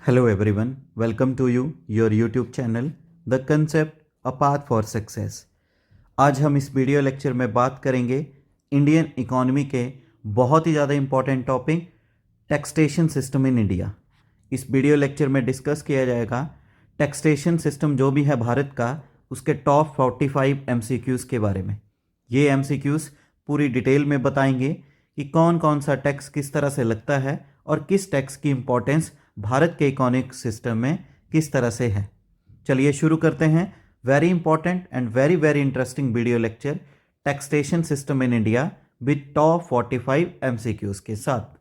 Hello everyone, welcome to your YouTube channel The Concept A Path for Success। आज हम इस video lecture में बात करेंगे इंडियन इकोनॉमी के बहुत ही ज़्यादा important topic taxation system in India. इस वीडियो लेक्चर में डिस्कस किया जाएगा टैक्सेशन सिस्टम जो भी है भारत का, उसके टॉप 45 MCQs के बारे में। ये MCQs पूरी डिटेल में बताएंगे कि कौन कौन सा टैक्स किस तरह से लगता है और किस टैक्स की इम्पोर्टेंस भारत के इकोनॉमिक सिस्टम में किस तरह से है। चलिए शुरू करते हैं very important and very interesting video lecture taxation system in India with top 45 MCQs के साथ।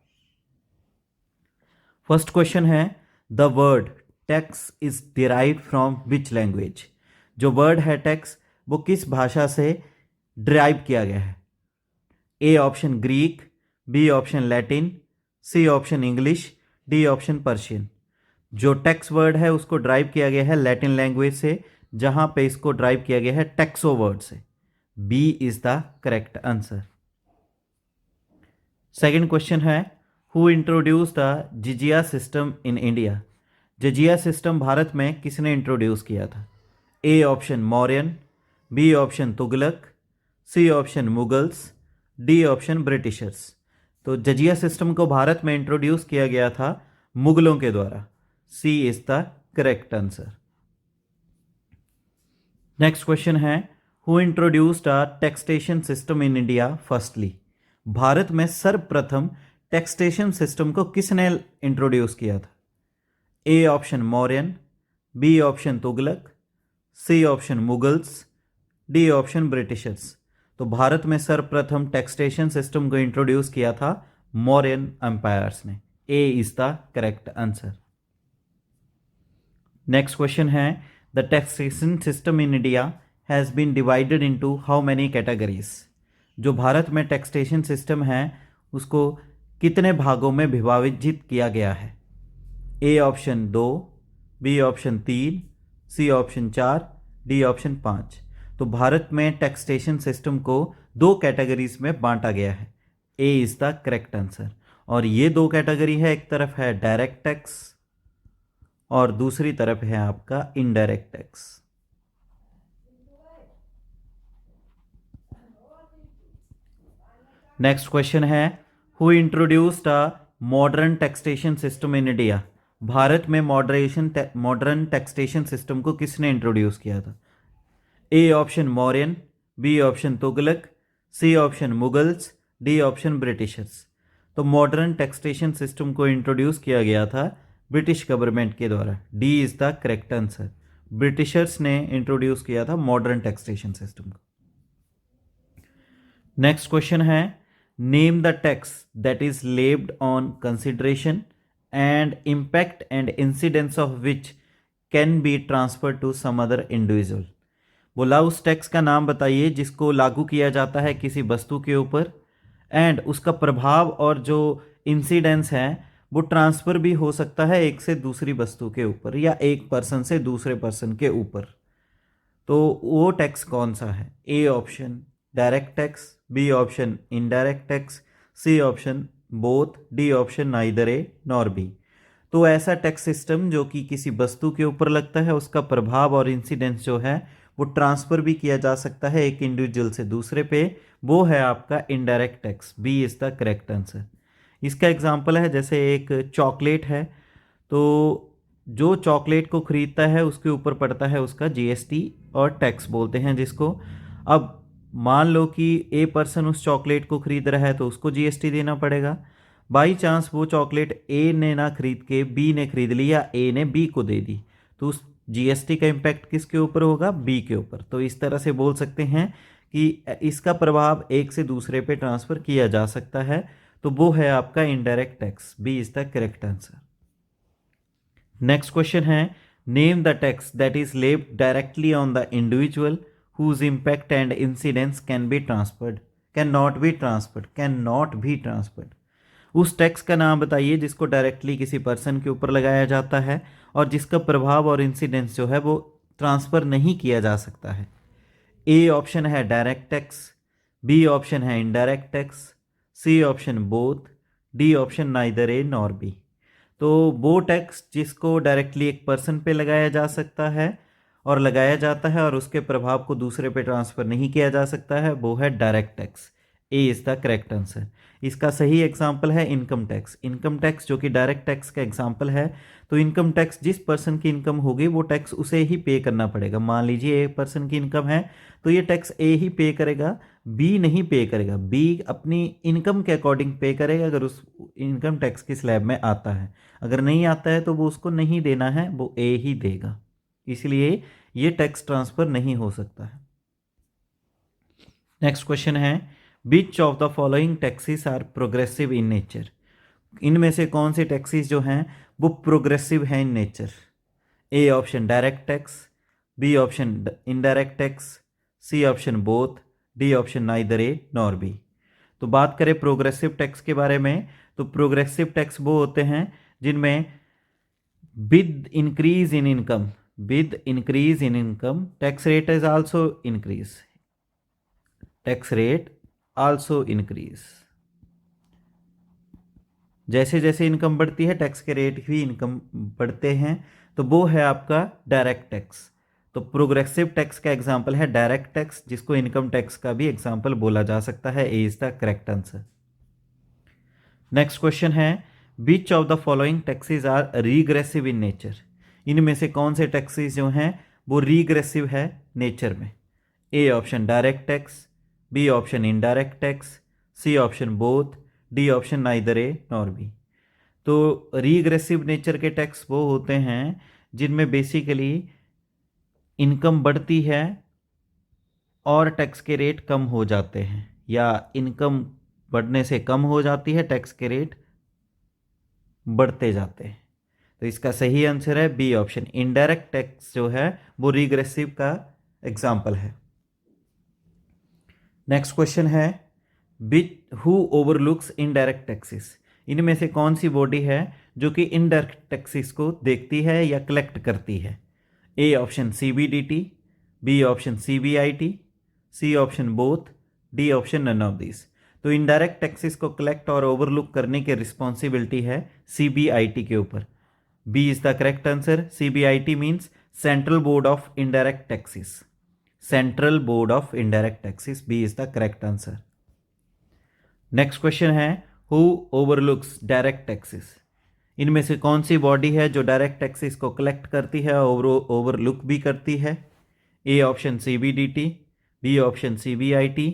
फर्स्ट क्वेश्चन है, the word tax is derived from which language. जो वर्ड है टैक्स वो किस भाषा से डिराइव किया गया है। A option Greek, B option Latin, C option English, D option Persian. जो टैक्स वर्ड है उसको ड्राइव किया गया है लैटिन लैंग्वेज से, जहां पे इसको ड्राइव किया गया है टैक्सो वर्ड से। B is the correct answer. Second question है, who introduce the jizya system in India. Jizya system भारत में किसने इंट्रोड्यूस किया था। A option Mauryan, B option Tughlaq, C option Mughals, D option Britishers. तो जजिया सिस्टम को भारत में इंट्रोड्यूस किया गया था मुगलों के द्वारा। C is the correct answer. Next question है, who introduced a taxation system in India firstly. भारत में सर्वप्रथम टैक्सेशन सिस्टम को किसने इंट्रोड्यूस किया था। A option Mauryan, B option Tughlaq, C option Mughals, D option Britishers. तो भारत में सर्वप्रथम टैक्सेशन सिस्टम को इंट्रोड्यूस किया था मौर्यन एम्पायर्स ने। A is the correct answer. Next question है, the taxation system in India has been divided into how many categories. जो भारत में टैक्सेशन सिस्टम है उसको कितने भागों में विभाजित किया गया है। A option 2, B option 3, C option 4, D option 5। तो भारत में टैक्सेशन सिस्टम को 2 कैटेगरीज में बांटा गया है। A is the correct answer. और ये 2 कैटेगरी है, एक तरफ है डायरेक्ट टैक्स और दूसरी तरफ है आपका इनडायरेक्ट टैक्स। नेक्स्ट क्वेश्चन है, who introduced a modern taxation system in India. Bharat में मॉडर्न टैक्सेशन सिस्टम को किसने इंट्रोड्यूस किया था। A option Mauryan, B option Tughlaq, C option Mughals, D option Britishers. तो मॉडर्न टैक्सेशन सिस्टम को इंट्रोड्यूस किया गया था ब्रिटिश गवर्नमेंट के द्वारा। D is the correct answer. Britishers ने इंट्रोड्यूस किया था मॉडर्न टैक्सेशन सिस्टम को। नेक्स्ट क्वेश्चन है, name the tax that is levied on consideration and impact and incidence of which can be transferred to some other individual. बोला उस tax का नाम बताइए जिसको लागू किया जाता है किसी वस्तु के ऊपर एंड उसका प्रभाव और जो इंसिडेंस है वो ट्रांसफ़र भी हो सकता है एक से दूसरी वस्तु के ऊपर या एक पर्सन से दूसरे पर्सन के ऊपर। तो वो टैक्स कौन सा है। A option direct tax, B option indirect tax, C option both, D option neither A nor B. तो ऐसा टैक्स सिस्टम जो कि किसी वस्तु के ऊपर लगता है उसका प्रभाव और इंसिडेंस जो है वो ट्रांसफ़र भी किया जा सकता है एक इंडिविजुअल से दूसरे पे, वो है आपका indirect tax. B is the correct answer. इसका एग्जांपल है जैसे एक चॉकलेट है, तो जो चॉकलेट को ख़रीदता है उसके ऊपर पड़ता है उसका GST और टैक्स बोलते हैं जिसको। अब मान लो कि ए पर्सन उस चॉकलेट को ख़रीद रहा है तो उसको GST देना पड़ेगा। बाई चांस वो चॉकलेट ए ने ना खरीद के बी ने खरीद ली या ए ने बी को दे दी, तो उस GST का इम्पैक्ट किसके ऊपर होगा, बी के ऊपर। तो इस तरह से बोल सकते हैं कि इसका प्रभाव एक से दूसरे पे ट्रांसफ़र किया जा सकता है, तो वो है आपका indirect tax. B is the correct answer. Next question है, name the tax that is levied directly on the individual whose impact and incidence can not be transferred. उस टैक्स का नाम बताइए जिसको डायरेक्टली किसी पर्सन के ऊपर लगाया जाता है और जिसका प्रभाव और इंसिडेंस जो है वो ट्रांसफ़र नहीं किया जा सकता है। ए ऑप्शन है डायरेक्ट टैक्स, बी ऑप्शन है indirect tax, C option both, D option neither A nor B. तो वो टैक्स जिसको डायरेक्टली एक पर्सन पे लगाया जा सकता है और लगाया जाता है और उसके प्रभाव को दूसरे पे ट्रांसफ़र नहीं किया जा सकता है, वो है direct tax. A is the correct answer. इसका सही एग्जाम्पल है इनकम टैक्स। इनकम टैक्स जो कि डायरेक्ट टैक्स का एग्जाम्पल है, तो इनकम टैक्स जिस पर्सन की इनकम होगी वो टैक्स उसे ही पे करना पड़ेगा। मान लीजिए ए पर्सन की इनकम है तो ये टैक्स ए ही पे करेगा, बी नहीं पे करेगा। बी अपनी इनकम के अकॉर्डिंग पे करेगा अगर उस इनकम टैक्स की स्लैब में आता है, अगर नहीं आता है तो वो उसको नहीं देना है, वो ए ही देगा। इसलिए ये टैक्स ट्रांसफ़र नहीं हो सकता है। नेक्स्ट क्वेश्चन है which of the following taxes are progressive in nature. इनमें से कौन से टैक्सेस जो हैं वो प्रोग्रेसिव हैं in nature. A option direct tax, B option indirect tax, C option both, D option neither A nor B. तो बात करें प्रोग्रेसिव टैक्स के बारे में, तो प्रोग्रेसिव टैक्स वो होते हैं जिनमें with increase in income, with increase in income tax rate is also increase, tax rate also increase। जैसे जैसे इनकम बढ़ती है टैक्स के रेट भी इनकम बढ़ते हैं, तो वो है आपका डायरेक्ट टैक्स। तो प्रोग्रेसिव टैक्स का एग्जांपल है डायरेक्ट टैक्स, जिसको इनकम टैक्स का भी एग्जांपल बोला जा सकता है। A is the correct answer. Next question है which of the following taxes are regressive in nature. इनमें से कौन से टैक्सेस जो हैं वो रीग्रेसिव है नेचर में। A option direct tax, B option indirect tax, C option both, D option neither A nor B. तो रीग्रेसिव नेचर के टैक्स वो होते हैं जिनमें बेसिकली इनकम बढ़ती है और टैक्स के रेट कम हो जाते हैं, या इनकम बढ़ने से कम हो जाती है, टैक्स के रेट बढ़ते जाते हैं। तो इसका सही आंसर है बी ऑप्शन। इनडायरेक्ट टैक्स जो है वो रिग्रेसिव का एग्जाम्पल है। नेक्स्ट क्वेश्चन है हु ओवरलुक्स इनडायरेक्ट टैक्सेस। इनमें से कौन सी बॉडी है जो कि इनडायरेक्ट टैक्सेस को देखती है या कलेक्ट करती है। A option CBDT, B option CBIT, C option both, D option none of this. तो इनडायरेक्ट टैक्सेस को कलेक्ट और ओवरलुक करने की रिस्पॉन्सिबिलिटी है सीबीआईटी के ऊपर। B is the correct answer. CBIT means central board of indirect taxes. Central board of indirect taxes, B is the correct answer. Next question है who overlooks direct taxes. इनमें से कौन सी body है जो direct taxes को collect करती है और ओवरलुक भी करती है। A option CBDT, B option CBIT,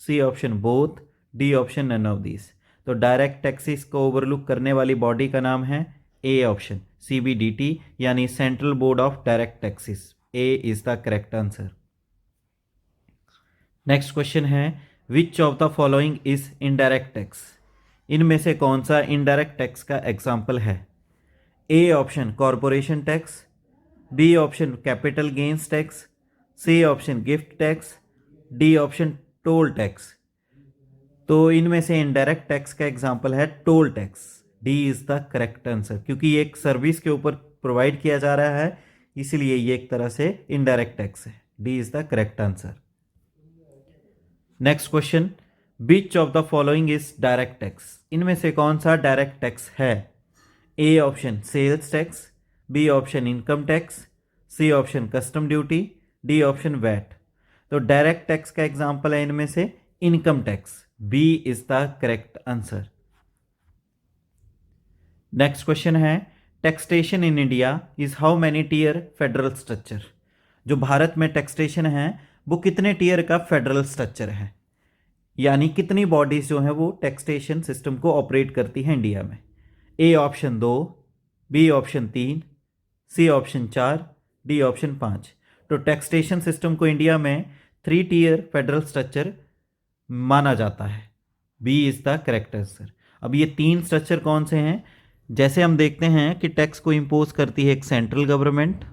C option both, D option none of this. तो डायरेक्ट टैक्सेस को ओवरलुक करने वाली बॉडी का नाम है ए ऑप्शन सीबीडीटी, यानी central board of direct taxes. A is the correct answer. Next question है which of the following is indirect tax. इनमें से कौन सा इनडायरेक्ट टैक्स का एग्जाम्पल है। A option corporation tax, B option capital gains tax, C option gift tax, D option toll tax. तो इनमें से इनडायरेक्ट टैक्स का एग्जाम्पल है toll tax. D is the correct answer, क्योंकि ये एक सर्विस के ऊपर प्रोवाइड किया जा रहा है, इसलिए ये एक तरह से इनडायरेक्ट टैक्स है। D is the correct answer. Next question which of the following is direct tax. इनमें से कौन सा डायरेक्ट टैक्स है। A option sales tax, B option income tax, C option custom duty, D option VAT. तो direct tax का example है इनमें से income tax. B is the correct answer. Next question है taxation in India is how many tier federal structure. जो भारत में taxation है वो कितने टीयर का फेडरल स्ट्रक्चर है, यानी कितनी बॉडीज जो हैं वो टैक्सेशन सिस्टम को ऑपरेट करती हैं इंडिया में। A option 2, B option 3, C option 4, D option 5। तो टैक्सेशन सिस्टम को इंडिया में 3 टीयर फेडरल स्ट्रक्चर माना जाता है। B is the correct answer. अब ये 3 स्ट्रक्चर कौन से हैं, जैसे हम देखते हैं कि टैक्स को इंपोज करती है एक सेंट्रल गवर्नमेंट,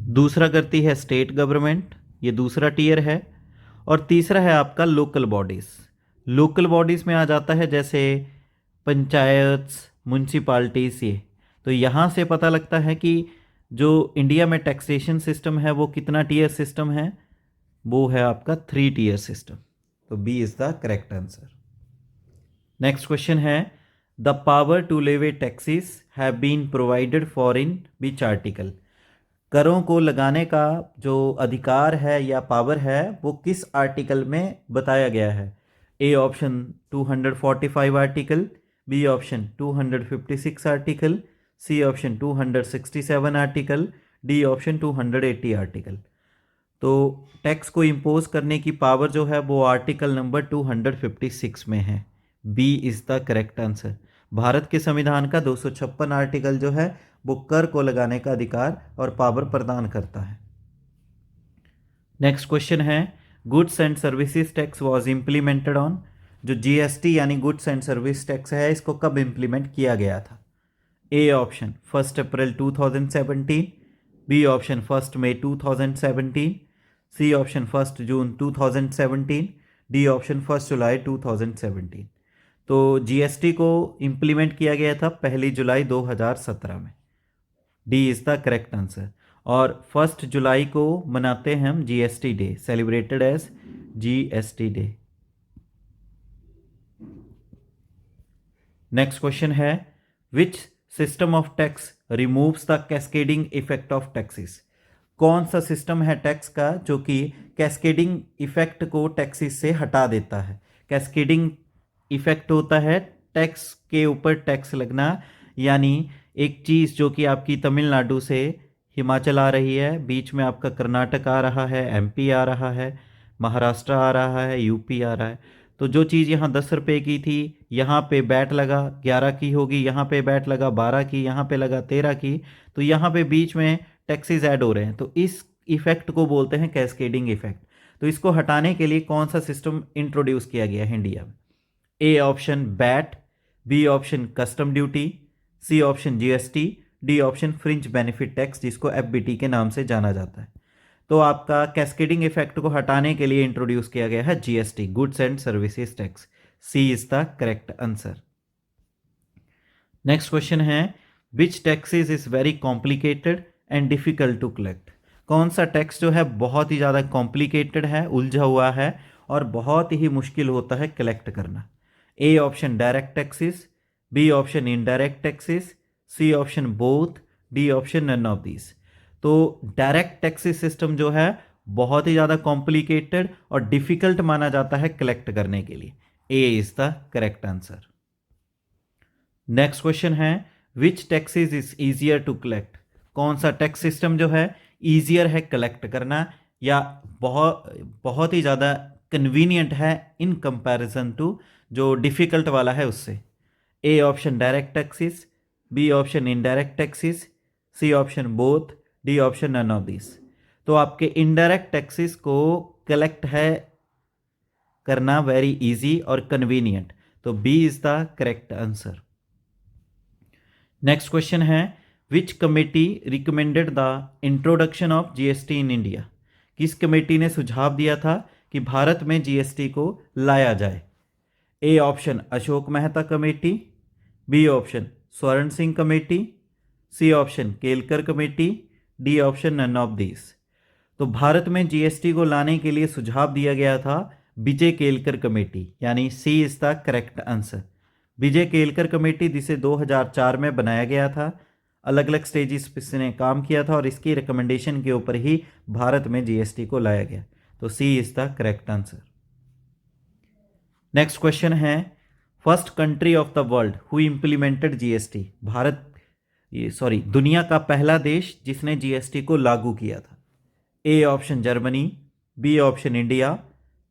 दूसरा करती है स्टेट गवर्नमेंट, ये दूसरा टीयर है, और तीसरा है आपका लोकल बॉडीज़। लोकल बॉडीज़ में आ जाता है जैसे पंचायत, म्यूनसिपाल्टीज़। ये तो यहाँ से पता लगता है कि जो इंडिया में टैक्सेशन सिस्टम है वो कितना टीयर सिस्टम है, वो है आपका 3 टीयर सिस्टम। तो B is the correct answer. Next question है the power to levy taxes have been provided for in which article. करों को लगाने का जो अधिकार है या पावर है वो किस आर्टिकल में बताया गया है। A option 245 article, B option 256 article, C option 267 article, D option 280 article. तो टैक्स को इम्पोज करने की पावर जो है वो आर्टिकल नंबर 256 में है। B is the correct answer. Bharat के संविधान का 256 आर्टिकल जो है वो कर को लगाने का अधिकार और पावर प्रदान करता है। नेक्स्ट क्वेश्चन है, goods and services tax was implemented on. जो जीएसटी यानी गुड्स एंड सर्विस टैक्स है इसको कब इम्प्लीमेंट किया गया था। ए ऑप्शन 1 अप्रैल 2017, बी ऑप्शन 1 मई 2017, सी ऑप्शन 1 जून 2017, डी ऑप्शन 1 जुलाई 2017। तो जीएसटी को इम्प्लीमेंट किया गया था 1 जुलाई 2017 में। D is the correct answer. और 1 जुलाई को मनाते हैं हम GST day, celebrated as GST day. Next question है, which system of tax removes the cascading effect of taxes. कौन सा सिस्टम है टैक्स का जो कि कैस्केडिंग इफेक्ट को टैक्सेस से हटा देता है। कैस्केडिंग इफेक्ट होता है टैक्स के ऊपर टैक्स लगना, यानी एक चीज़ जो कि आपकी तमिलनाडु से हिमाचल आ रही है, बीच में आपका कर्नाटक आ रहा है, एमपी आ रहा है, महाराष्ट्र आ रहा है, यूपी आ रहा है। तो जो चीज़ यहाँ 10 रुपये की थी यहाँ पे बैट लगा 11 की होगी, यहाँ पे बैट लगा 12 की, यहाँ पे लगा 13 की, तो यहाँ पे बीच में टैक्सेस ऐड हो रहे हैं। तो इस इफेक्ट को बोलते हैं कैस्केडिंग इफेक्ट। तो इसको हटाने के लिए कौन सा सिस्टम इंट्रोड्यूस किया गया है इंडिया में। A option VAT, B option custom duty, C option GST, D option fringe benefit tax जिसको एफबीटी के नाम से जाना जाता है। तो आपका कैस्केडिंग इफेक्ट को हटाने के लिए इंट्रोड्यूस किया गया है GST, goods and services tax. C is the correct answer. Next question है, which taxes is very complicated and difficult to collect. कौन सा टैक्स जो है बहुत ही ज़्यादा कॉम्प्लिकेटेड है, उलझा हुआ है और बहुत ही मुश्किल होता है कलेक्ट करना। A option direct taxes, B option indirect taxes, C option both, D option none of these. तो डायरेक्ट टैक्सेस सिस्टम जो है बहुत ही ज़्यादा कॉम्प्लिकेटेड और डिफिकल्ट माना जाता है कलेक्ट करने के लिए। A is the correct answer. Next question है, which taxes is easier to collect. कौन सा टैक्स सिस्टम जो है ईजियर है कलेक्ट करना या बहुत ही ज़्यादा कन्वीनियंट है इन कंपैरिजन टू जो डिफ़िकल्ट वाला है उससे। A option direct taxes, B option indirect taxes, C option both, D option none of this. तो आपके इनडायरेक्ट टैक्सेस को कलेक्ट है करना वेरी इजी और कन्वीनियंट, तो B is the correct answer. Next question है, which committee recommended the introduction of GST in India. किस committee ने सुझाव दिया था कि भारत में जीएसटी को लाया जाए। A option Ashok Mehta committee, B option Swaran Singh committee, C option Kelkar committee, D option none of this. तो भारत में जीएसटी को लाने के लिए सुझाव दिया गया था विजय केलकर कमेटी, यानी C is the correct answer. Vijay Kelkar committee जिसे 2004 में बनाया गया था, अलग अलग स्टेजेस पे इसने काम किया था और इसकी रिकमेंडेशन के ऊपर ही भारत में जीएसटी को लाया गया। तो C is the correct answer. Next question है, first country of the world who implemented GST. दुनिया का पहला देश जिसने जीएसटी को लागू किया था। A option Germany, B option India,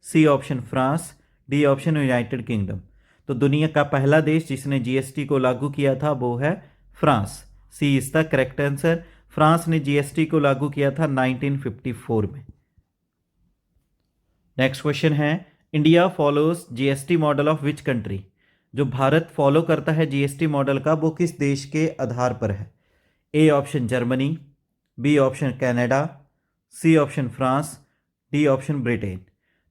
C option France, D option United Kingdom. तो दुनिया का पहला देश जिसने जीएसटी को लागू किया था वो है France. C is the correct answer. France ने जीएसटी को लागू किया था 1954 में। नेक्स्ट क्वेश्चन है, India follows GST model of which country. जो भारत फॉलो करता है जीएसटी मॉडल का वो किस देश के आधार पर है। A option Germany, B option Canada, C option France, D option Britain.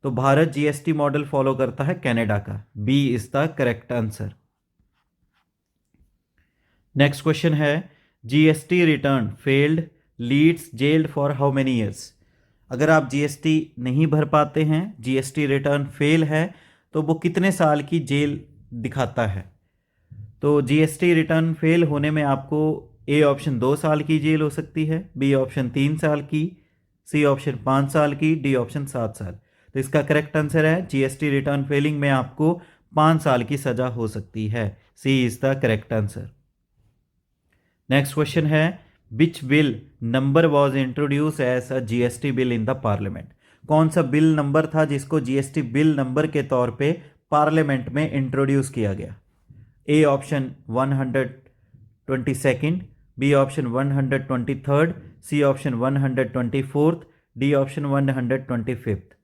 तो भारत जीएसटी मॉडल फॉलो करता है कनाडा का। B is the correct answer. Next question है, GST return failed leads jailed for how many years. अगर आप GST नहीं भर पाते हैं, जीएसटी रिटर्न फेल है, तो वो कितने साल की जेल दिखाता है। तो जीएसटी रिटर्न फेल होने में आपको ए ऑप्शन 2 साल की जेल हो सकती है, बी ऑप्शन 3 साल की, सी ऑप्शन 5 साल की, डी ऑप्शन 7 साल। तो इसका करेक्ट आंसर है जीएसटी रिटर्न फेलिंग में आपको 5 साल की सजा हो सकती है। C is the correct answer. Next question है which bill number was introduce as a GST bill in the parliament. कौन सा बिल नंबर था जिसको जीएसटी बिल नंबर के तौर पे पार्लियामेंट में इंट्रोड्यूस किया गया। A option 122, B option 123, C option 124, D option 125।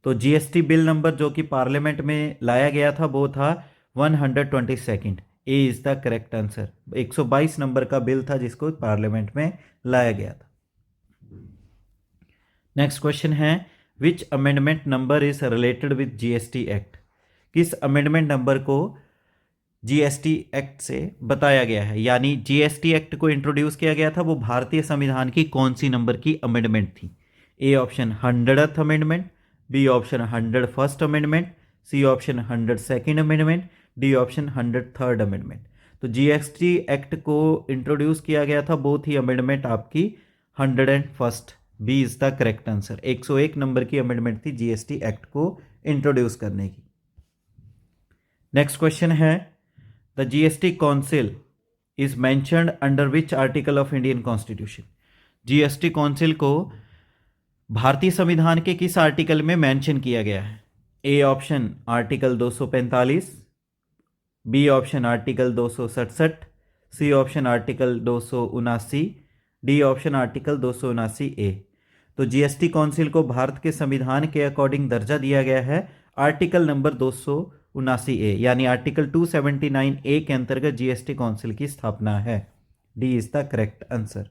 तो जीएसटी बिल नंबर जो कि पार्लियामेंट में लाया गया था वो था 122। A is the correct answer. 122 number का बिल था जिसको पार्लियामेंट में लाया गया था। नेक्स्ट क्वेश्चन है विच amendment number is related with GST act. किस अमेंडमेंट नंबर को जीएसटी एक्ट से बताया गया है, यानी जीएसटी एक्ट को इंट्रोड्यूस किया गया था वो भारतीय संविधान की कौन सी नंबर की अमेंडमेंट थी। A option 100th amendment, B option 101st amendment, C option 102nd amendment, D option 103rd amendment. तो जीएसटी एक्ट को इंट्रोड्यूस किया गया था वो थी अमेंडमेंट आपकी 101st। B is the correct answer. 101 number की अमेंडमेंट थी जीएसटी एक्ट को इंट्रोड्यूस करने की। नेक्स्ट क्वेश्चन है the GST council is mentioned under which article of Indian constitution. GST council को भारतीय संविधान के किस आर्टिकल में मेंशन किया गया है। A option article 245, B option article 267, C option article 279, D option article 279 A. तो जीएसटी काउंसिल को भारत के संविधान के अकॉर्डिंग दर्जा दिया गया है आर्टिकल नंबर 279 ए, यानी आर्टिकल 279 ए के अंतर्गत जीएसटी काउंसिल की स्थापना है। D is the correct answer.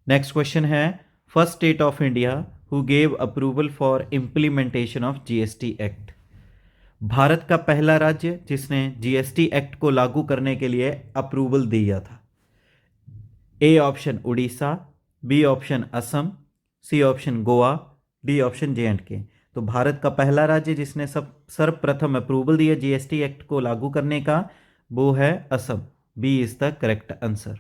Next question है first state of India who gave approval for implementation of GST act. Bharat का पहला राज्य जिसने जीएसटी एक्ट को लागू करने के लिए अप्रूवल दिया था। A option Orissa, B option Assam, C option Goa, D option जे&के। तो भारत का पहला राज्य जिसने सर्वप्रथम अप्रूवल दिया जीएसटी एक्ट को लागू करने का वो है Assam. B is the correct answer.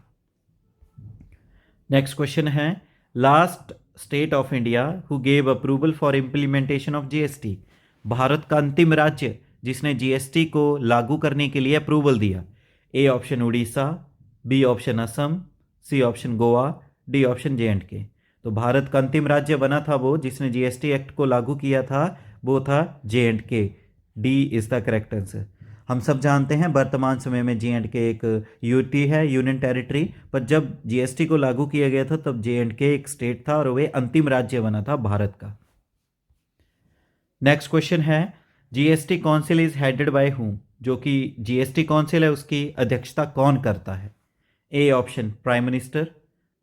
Next question है last state of India who gave approval for implementation of GST. Bharat का अंतिम राज्य जिसने जीएसटी को लागू करने के लिए अप्रूवल दिया। A option Orissa, B option Assam, C option Goa, D option जे&के। तो भारत का अंतिम राज्य बना था वो जिसने जीएसटी एक्ट को लागू किया था वो था जे&के। D is the correct answer. हम सब जानते हैं वर्तमान समय में जे&के एक यूटी है, यूनियन टेरिटरी, पर जब जीएसटी को लागू किया गया था तब जे&के एक स्टेट था और वे अंतिम राज्य बना था भारत का। नेक्स्ट क्वेश्चन है GST council is headed by whom. जो कि जीएसटी काउंसिल है उसकी अध्यक्षता कौन करता है। A option prime minister,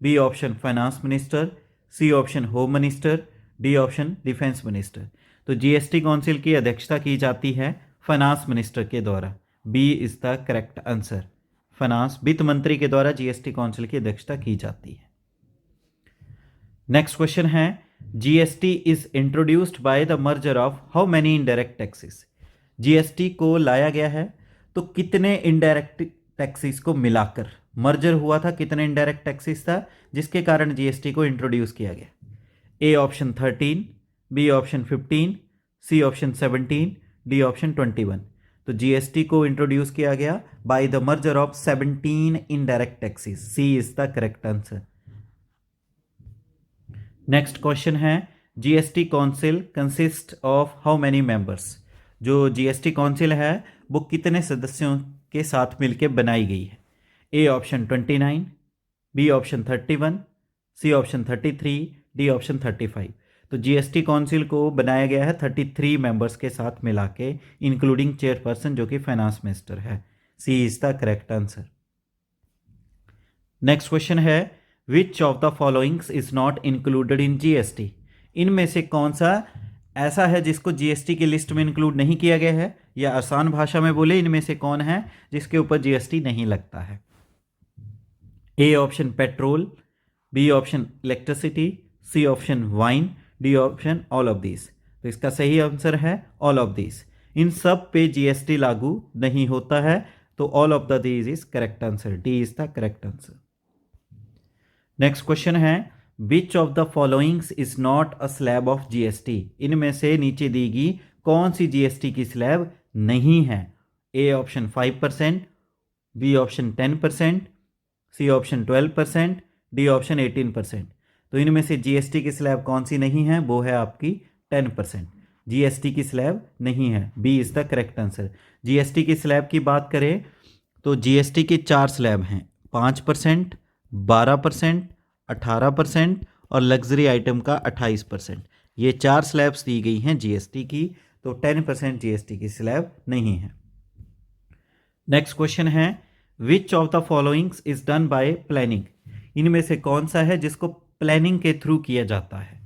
B option finance minister, C option home minister, D option defence minister. तो जीएसटी काउंसिल की अध्यक्षता की जाती है फाइनेंस मिनिस्टर के द्वारा। B is the correct answer. Finance वित्त मंत्री के द्वारा जीएसटी काउंसिल की अध्यक्षता की जाती है। नेक्स्ट क्वेश्चन है GST is introduced by the merger of how many indirect taxes. GST को लाया गया है तो कितने इनडायरेक्ट टैक्सेस को मिलाकर मर्जर हुआ था, कितने इनडायरेक्ट टैक्सेस था जिसके कारण जीएसटी को इंट्रोड्यूस किया गया। A option 13, B option 15, C option 17, D option 21। तो जीएसटी को इंट्रोड्यूस किया गया by the merger of 17 indirect taxes. C is the correct answer. Next question है GST council consist of how many members. जो GST council है वो कितने सदस्यों के साथ मिलकर बनाई गई है। A option 29, B option 31, C option 33, D option 35। तो जीएसटी काउंसिल को बनाया गया है 33 मेंबर्स के साथ मिला के, इंक्लूडिंग चेयरपर्सन जो कि फाइनेंस मिनिस्टर है। C is the correct answer. Next question है which of the followings is not included in GST. इनमें से कौन सा ऐसा है जिसको जीएसटी की लिस्ट में इंक्लूड नहीं किया गया है, या आसान भाषा में बोले इनमें से कौन है जिसके ऊपर जीएसटी नहीं लगता है। A option petrol, B option electricity, C option wine, D option all of this. तो इसका सही आंसर है ऑल ऑफ दिस। इन सब पे जीएसटी लागू नहीं होता है तो all of the these is correct answer, D is the correct answer. Next question है which of the followings is not a slab of GST. इनमें से नीचे दी गई कौन सी जीएसटी की स्लैब नहीं है। A option 5%, B option 10%, C option 12%, D option 18%। तो इनमें से जीएसटी की स्लैब कौन सी नहीं है, वो है आपकी 10%। जीएसटी की स्लैब नहीं है, B is the correct answer. GST की स्लैब की बात करें तो जीएसटी की 4 स्लैब हैं, 5%, 12%, 18% और लग्जरी आइटम का 28%। ये 4 स्लैब्स दी गई हैं जीएसटी की, तो 10% जीएसटी की स्लैब नहीं है। नेक्स्ट क्वेश्चन है which of the followings is done by planning. इनमें से कौन सा है जिसको प्लानिंग के थ्रू किया जाता है।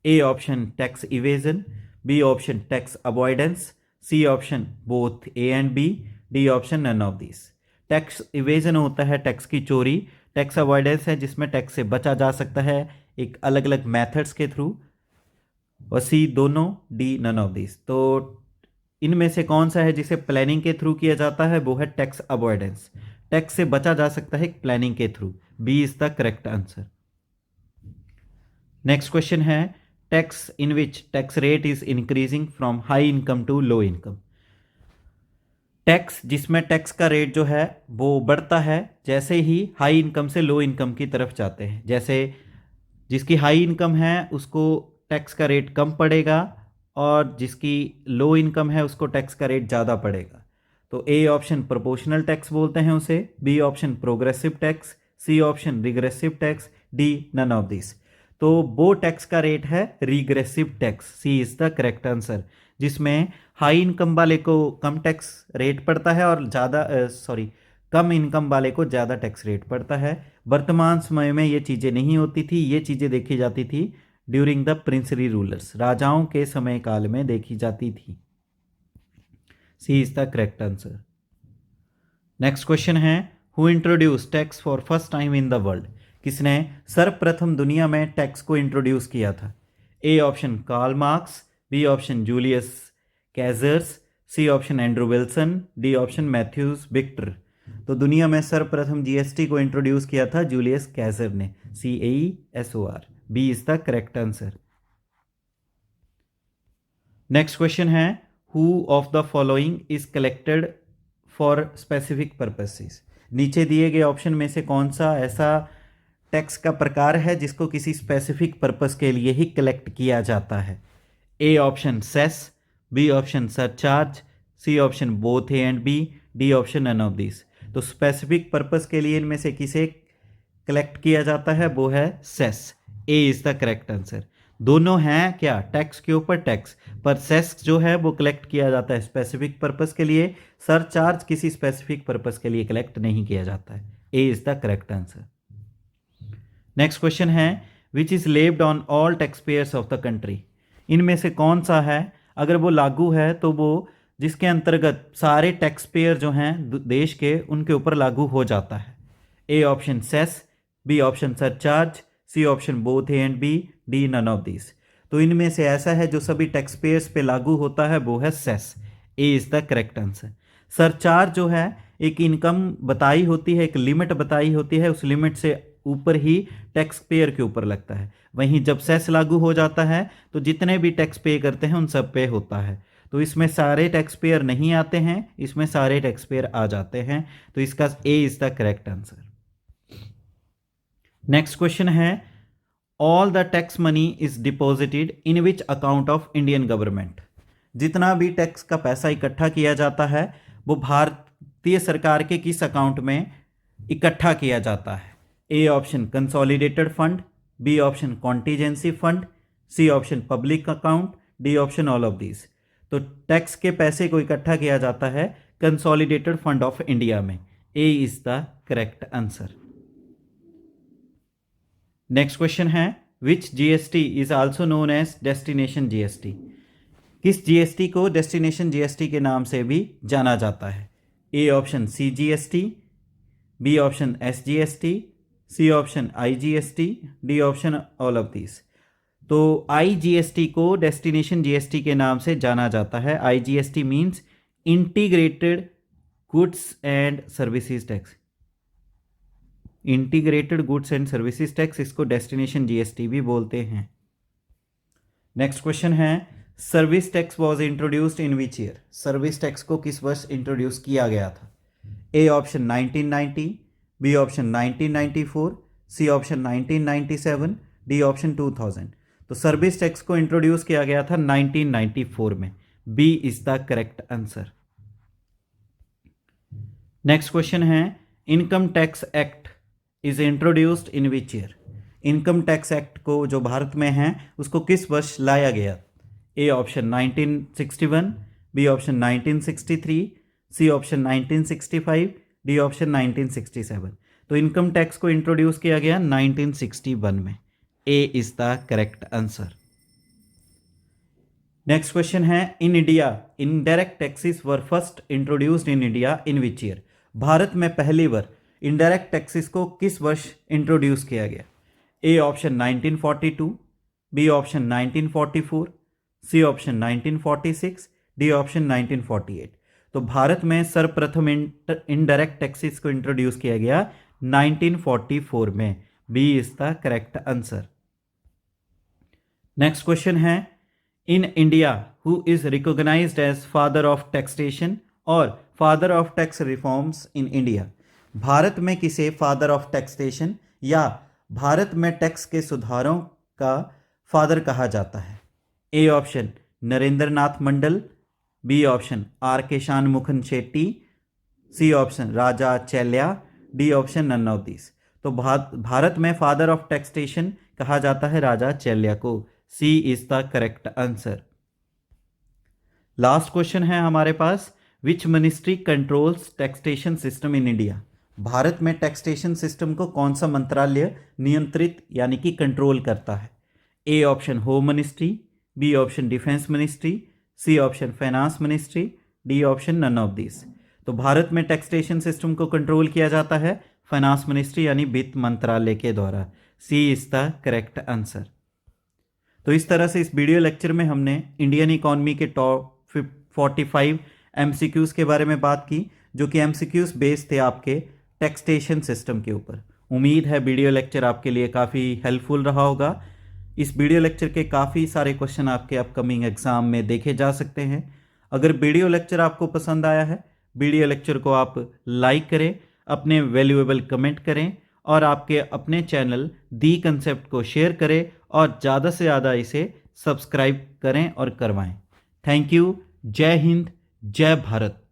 A option tax evasion, B option tax avoidance, C option both A and B, D option none of this. Tax evasion होता है टैक्स की चोरी, टैक्स अवॉइडेंस है जिसमें टैक्स से बचा जा सकता है एक अलग अलग मेथड्स के थ्रू, और सी दोनों, डी नन ऑफ दिस। तो इनमें से कौन सा है जिसे प्लानिंग के थ्रू किया जाता है, वो है टैक्स अवॉइडेंस। टैक्स से बचा जा सकता है प्लानिंग के through, B is the correct answer. Next question है tax in which tax rate is increasing from high income to low income. Tax जिसमें टैक्स का रेट जो है वो बढ़ता है जैसे ही हाई इनकम से लो इनकम की तरफ जाते हैं। जैसे जिसकी हाई इनकम है उसको टैक्स का रेट कम पड़ेगा और जिसकी लो इनकम है उसको टैक्स का रेट ज़्यादा पड़ेगा। तो ए ऑप्शन प्रोपोर्शनल टैक्स बोलते हैं उसे, B option progressive tax, C option regressive tax, D none of this. तो वो टैक्स का रेट है regressive tax, C is the correct answer, जिसमें हाई इनकम वाले को कम टैक्स रेट पड़ता है और कम इनकम वाले को ज़्यादा टैक्स रेट पड़ता है। वर्तमान समय में ये चीज़ें नहीं होती थी, ये चीज़ें देखी जाती थी ड्यूरिंग द प्रिंसली रूलर्स, राजाओं के समय काल में देखी जाती थी। C is the correct answer. Next question है who introduce tax for first time in the world. किसने सर्वप्रथम दुनिया में टैक्स को इंट्रोड्यूस किया था। A option Karl Marx, B option Julius Caesars, C option Andrew Wilson, D option Matthews Victor. तो दुनिया में सर्वप्रथम जीएसटी को इंट्रोड्यूस किया था जूलियस कैजर ने, CAESOR, B is the correct answer. Next question है of the the following is collected for specific purposes. नीचे दिए गए ऑप्शन में से कौन सा ऐसा टैक्स का प्रकार है जिसको किसी स्पेसिफिक पर्पस के लिए ही कलेक्ट किया जाता है। A option cess, B option surcharge, C option both A and B, D option none of this. तो स्पेसिफिक पर्पस के लिए इनमें से किसे कलेक्ट किया जाता है, वो है cess, A is the correct answer. दोनों हैं क्या, टैक्स के ऊपर टैक्स, पर सेस जो है वो कलेक्ट किया जाता है स्पेसिफिक पर्पस के लिए, सरचार्ज किसी स्पेसिफिक पर्पस के लिए कलेक्ट नहीं किया जाता है। A is the correct answer. Next question है which is levied on all tax payers of the country. इनमें से कौन सा है अगर वो लागू है तो वो जिसके अंतर्गत सारे टैक्स पेयर जो हैं देश के उनके ऊपर लागू हो जाता है। A option cess, B option surcharge, C option both A and B, D none of this. तो इनमें से ऐसा है जो सभी टैक्स पेयर्स पे लागू होता है वो है cess, A is the correct answer. Surcharge जो है एक इनकम बताई होती है, एक लिमिट बताई होती है, उस लिमिट से ऊपर ही टैक्स पेयर के ऊपर लगता है। वहीं जब सेस लागू हो जाता है तो जितने भी टैक्स पे करते हैं उन सब पे होता है। तो इसमें सारे टैक्स पेयर नहीं आते हैं, इसमें सारे टैक्स पेयर आ जाते हैं, तो इसका A is the correct answer. Next question है all the tax money is deposited in which account of Indian government. जितना भी टैक्स का पैसा इकट्ठा किया जाता है वो भारतीय सरकार के किस अकाउंट में इकट्ठा किया जाता है। A option consolidated fund, B option contingency fund, C option public account, D option all of this. तो टैक्स के पैसे को इकट्ठा किया जाता है कंसोलिडेटेड फंड ऑफ इंडिया में, A is the correct answer. Next question है which GST is also known as destination GST. किस जीएसटी को डेस्टिनेशन जीएसटी के नाम से भी जाना जाता है। A option CGST, B option SGST, C option IGST, D option all of this. तो IGST को डेस्टिनेशन जीएसटी के नाम से जाना जाता है। IGST means integrated goods and services tax, integrated goods and services tax, इसको डेस्टिनेशन जीएसटी भी बोलते हैं। नेक्स्ट क्वेश्चन है, service tax was introduced in which year? Service tax को किस वर्ष इंट्रोड्यूस किया गया था? A option 1990, B option 1994, C option 1997, D option 2000। तो सर्विस टैक्स को इंट्रोड्यूस किया गया था 1994 में। B is the correct answer. Next question है, income tax act is introduced in which year? Income tax act को जो भारत में है उसको किस वर्ष लाया गया? A option 1961, B option 1963, C option 1965, D option 1967। तो इनकम टैक्स को इंट्रोड्यूस किया गया 1961 में। A is the correct answer. Next question है, in India indirect taxes were first introduced in India in which year? Bharat में पहली बार इनडायरेक्ट टैक्सेस को किस वर्ष इंट्रोड्यूस किया गया? A option 1942, B option 1944, C option 1946, D option 1948। तो भारत में सर्वप्रथम इनडायरेक्ट टैक्सेस को इंट्रोड्यूस किया गया 1944 में। B is the correct answer. Next question है, in India who is recognized as father of taxation और father of tax reforms in India? Bharat में किसे फादर ऑफ टैक्सेशन या भारत में टैक्स के सुधारों का फादर कहा जाता है? A option Narendra Nath Mandal, B option R K Shanmukham Shetty, C option Raja Chelliah, D option none of this. तो भारत में फादर ऑफ टैक्सेशन कहा जाता है राजा चैल्या को। C is the correct answer. Last question है हमारे पास, which ministry controls taxation system in India? Bharat में टैक्सेशन सिस्टम को कौन सा मंत्रालय नियंत्रित यानी कि कंट्रोल करता है? A option home ministry, B option defence ministry, C option finance ministry, D option none of this. तो भारत में टैक्सेशन सिस्टम को कंट्रोल किया जाता है फाइनेंस मिनिस्ट्री यानी वित्त मंत्रालय के द्वारा। C is the correct answer. तो इस तरह से इस वीडियो लेक्चर में हमने इंडियन इकोनॉमी के टॉप 45 एमसीक्यूज के बारे में बात की, जो कि एमसीक्यूज बेस्ड थे आपके टैक्सेशन सिस्टम के ऊपर। उम्मीद है वीडियो लेक्चर आपके लिए काफ़ी हेल्पफुल रहा होगा। इस वीडियो लेक्चर के काफ़ी सारे क्वेश्चन आपके अपकमिंग एग्जाम में देखे जा सकते हैं। अगर वीडियो लेक्चर आपको पसंद आया है, वीडियो लेक्चर को आप लाइक करें, अपने वैल्यूएबल कमेंट करें और आपके अपने चैनल दी कंसेप्ट को शेयर करें और ज़्यादा से ज़्यादा इसे सब्सक्राइब करें और करवाएं। Thank you. जय हिंद, जय भारत।